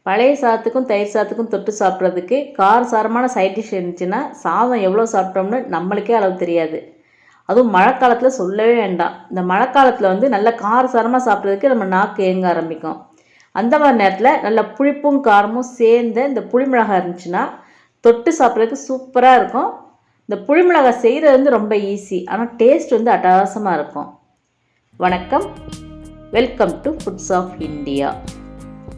பழைய சாதத்துக்கும் தயிர் சாதத்துக்கும் தொட்டு சாப்பிட்றதுக்கு காரசாரமான சைட் டிஷ் இருந்துச்சுன்னா சாதம் எவ்வளோ சாப்பிட்டோம்னு நம்மளுக்கே அளவு தெரியாது. அதுவும் மழை காலத்தில் சொல்லவே வேண்டாம். இந்த மழை காலத்தில் நல்ல காரசாரமாக சாப்பிட்றதுக்கு நம்ம நாக்கு ஏங்க ஆரம்பிக்கும். அந்த மாதிரி நேரத்தில் நல்ல புளிப்பும் காரமும் சேர்ந்து இந்த புளிமிளகாய் இருந்துச்சுன்னா தொட்டு சாப்பிட்றதுக்கு சூப்பராக இருக்கும். இந்த புளிமிளகாய் செய்கிறது ரொம்ப ஈஸி, ஆனால் டேஸ்ட் அட்டகாசமாக இருக்கும். வணக்கம், welcome to foods of India.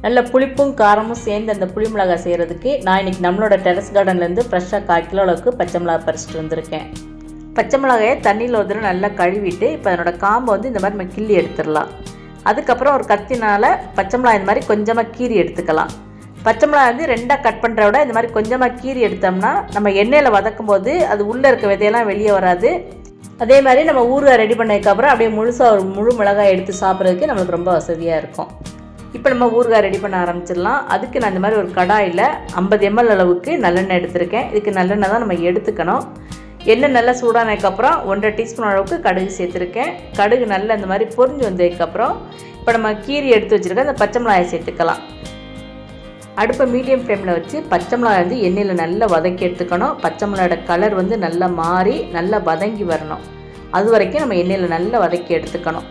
நல்ல புளிப்பும் காரமும் சேர்ந்து அந்த புளி மிளகாய் செய்கிறதுக்கு நான் இன்றைக்கி நம்மளோட டெரஸ் கார்டன்லேருந்து ஃப்ரெஷ்ஷாக 1/4 கிலோ அளவுக்கு பச்சை மிளகாய் பறிச்சிட்டு வந்திருக்கேன். பச்சை மிளகாயை தண்ணியில் ஒரு தடவை நல்லா கழுவிட்டு இப்போ அதனோட காம்பை இந்த மாதிரி நம்ம கிள்ளி எடுத்துடலாம். அதுக்கப்புறம் ஒரு கத்தினால் பச்சை மிளகாய் இந்த மாதிரி கொஞ்சமாக கீறி எடுத்துக்கலாம். பச்சை மிளகாய் 2ஆக கட் பண்ணுற விட இந்த மாதிரி கொஞ்சமாக கீறி எடுத்தோம்னா நம்ம எண்ணெயில் வதக்கும் போது அது உள்ளே இருக்க விதையெல்லாம் வெளியே வராது. அதே மாதிரி நம்ம ஊறுகாய் ரெடி பண்ணதுக்கப்புறம் அப்படியே முழுசாக ஒரு முழு மிளகாய் எடுத்து சாப்பிட்றதுக்கு நம்மளுக்கு ரொம்ப வசதியாக இருக்கும். இப்போ நம்ம ஊறுகாய் ரெடி பண்ண ஆரம்பிச்சிடலாம். அதுக்கு நான் இந்த மாதிரி ஒரு கடாயில் 50 ml அளவுக்கு நல்லெண்ணெய் எடுத்திருக்கேன். இதுக்கு நல்லெண்ணெய் தான் நம்ம எடுத்துக்கணும். எண்ணெய் நல்லா சூடானதுக்கப்புறம் 1.5 டீஸ்பூன் அளவுக்கு கடுகு சேர்த்துருக்கேன். கடுகு நல்லா இந்த மாதிரி பொரிஞ்சு வந்ததுக்கப்புறம் இப்போ நம்ம கீரி எடுத்து வச்சுருக்க அந்த பச்சை மிளகாயை சேர்த்துக்கலாம். அடுப்பை மீடியம் ஃப்ளேமில் வச்சு பச்சை மிளகாய் எண்ணெயில் நல்லா வதக்கி எடுத்துக்கணும். பச்சை மிளகாயோட கலர் நல்லா மாறி நல்லா வதங்கி வரணும். அது வரைக்கும் நம்ம எண்ணெயில் நல்லா வதக்கி எடுத்துக்கணும்.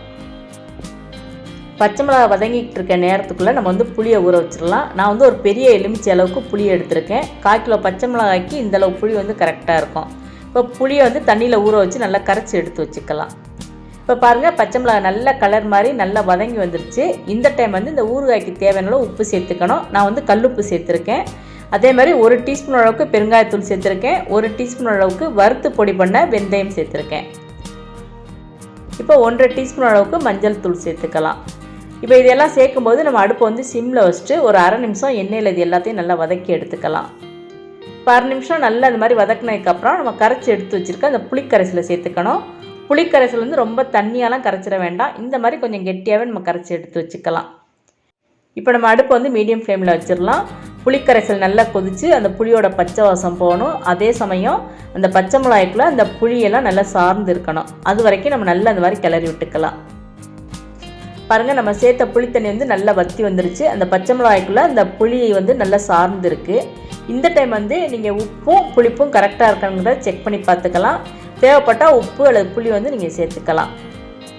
பச்சை மிளகாய் வதங்கிட்டு இருக்க நேரத்துக்குள்ளே நம்ம புளியை ஊற வச்சிடலாம். நான் ஒரு பெரிய எலுமிச்சை அளவுக்கு புளியை எடுத்திருக்கேன். 1/4 கிலோ பச்சை மிளகாய்க்கு இந்தளவு புளி கரெக்டாக இருக்கும். இப்போ புளியை தண்ணியில் ஊற வச்சு நல்லா கரைச்சி எடுத்து வச்சுக்கலாம். இப்போ பாருங்கள், பச்சை மிளகாய் நல்லா கலர் மாதிரி நல்லா வதங்கி வந்துருச்சு. இந்த டைம் இந்த ஊறுகாய்க்கு தேவையான அளவு உப்பு சேர்த்துக்கணும். நான் கல்லுப்பு சேர்த்துருக்கேன். அதே மாதிரி 1 டீஸ்பூன் அளவுக்கு பெருங்காயத்தூள் சேர்த்துருக்கேன். 1 டீஸ்பூன் அளவுக்கு வறுத்து பொடி பண்ண வெந்தயம் சேர்த்துருக்கேன். இப்போ 1.5 டீஸ்பூன் அளவுக்கு மஞ்சள் தூள் சேர்த்துக்கலாம். இப்போ இதெல்லாம் சேர்க்கும்போது நம்ம அடுப்பை சிம்மில் வச்சுட்டு ஒரு 1/2 நிமிஷம் எண்ணெயில் இது எல்லாத்தையும் நல்லா வதக்கி எடுத்துக்கலாம். இப்போ 1/2 நிமிஷம் நல்லா இந்த மாதிரி வதக்கினதுக்கப்புறம் நம்ம கரைச்சி எடுத்து வச்சுருக்க அந்த புளிக்கரைசலை சேர்த்துக்கணும். புளிக்கரைசல் ரொம்ப தண்ணியாலாம் கரைச்சிட வேண்டாம். இந்த மாதிரி கொஞ்சம் கெட்டியாகவே நம்ம கரைச்சி எடுத்து வச்சுக்கலாம். இப்போ நம்ம அடுப்பை மீடியம் ஃப்ளேமில் வச்சிடலாம். புளிக்கரைசல் நல்லா கொதித்து அந்த புளியோட பச்சை வாசம் போகணும். அதே சமயம் அந்த பச்சை மிளகாய்க்குள்ளே அந்த புளியெல்லாம் நல்லா சார்ந்து இருக்கணும். அது வரைக்கும் நம்ம நல்லா இந்த மாதிரி கிளறி விட்டுக்கலாம். பாருங்கள், நம்ம சேர்த்த புளித்தண்ணி நல்லா வற்றி வந்துருச்சு. அந்த பச்சை மிளகாய்க்குள்ளே அந்த புளியை நல்லா சார்ந்துருக்கு. இந்த டைம் நீங்கள் உப்பும் புளிப்பும் கரெக்டாக இருக்காங்கிறத செக் பண்ணி பார்த்துக்கலாம். தேவைப்பட்டால் உப்பு அல்லது புளி நீங்கள் சேர்த்துக்கலாம்.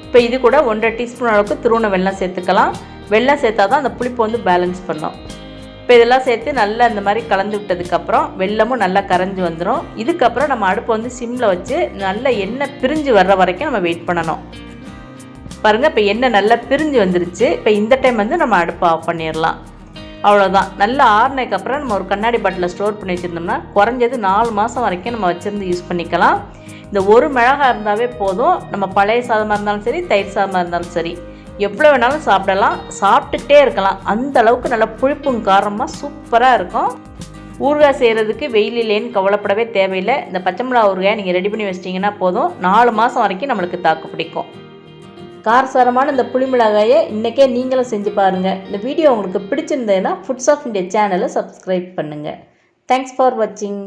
இப்போ இது கூட 1.5 டீஸ்பூன் அளவுக்கு துருவன வெல்லம் சேர்த்துக்கலாம். வெல்லம் சேர்த்தா தான் அந்த புளிப்பு பேலன்ஸ் பண்ணோம். இப்போ இதெல்லாம் சேர்த்து நல்லா இந்த மாதிரி கலந்து விட்டதுக்கப்புறம் வெல்லமும் நல்லா கரைஞ்சி வந்துடும். இதுக்கப்புறம் நம்ம அடுப்பை சிம்மில் வச்சு நல்லா எண்ணெய் பிரிஞ்சு வர்ற வரைக்கும் நம்ம வெயிட் பண்ணணும். பாருங்கள், இப்போ எண்ணெய் நல்லா பிரிஞ்சு வந்துருச்சு. இப்போ இந்த டைம் நம்ம அடுப்பை ஆஃப் பண்ணிடலாம். அவ்வளோதான். நல்லா ஆறுனதுக்கப்புறம் நம்ம ஒரு கண்ணாடி பாட்டில் ஸ்டோர் பண்ணி வச்சுருந்தோம்னா குறைஞ்சது 4 மாதம் வரைக்கும் நம்ம வச்சுருந்து யூஸ் பண்ணிக்கலாம். இந்த ஒரு மிளகாய் இருந்தாவே போதும். நம்ம பழைய சாதமாக இருந்தாலும் சரி, தயிர் சாதமாக இருந்தாலும் சரி, எவ்வளோ வேணாலும் சாப்பிடலாம், சாப்பிட்டுக்கிட்டே இருக்கலாம். அந்த அளவுக்கு நல்லா புளிப்பும் காரமாக சூப்பராக இருக்கும். ஊறுகாய் செய்கிறதுக்கு வெயில் இல்லைன்னு கவலைப்படவே தேவையில்லை. இந்த பச்சை மிளகா ஊறுகாயை நீங்கள் ரெடி பண்ணி வச்சிட்டிங்கன்னா போதும், 4 மாதம் வரைக்கும் நம்மளுக்கு தாக்கு பிடிக்கும். காரசாரமான இந்த புளி மிளகாயை இன்றைக்கே நீங்களும் செஞ்சு பாருங்கள். இந்த வீடியோ உங்களுக்கு பிடிச்சிருந்ததுன்னா ஃபுட்ஸ் ஆஃப் இந்தியா சேனலை சப்ஸ்கிரைப் பண்ணுங்கள். தேங்க்ஸ் ஃபார் வாட்சிங்.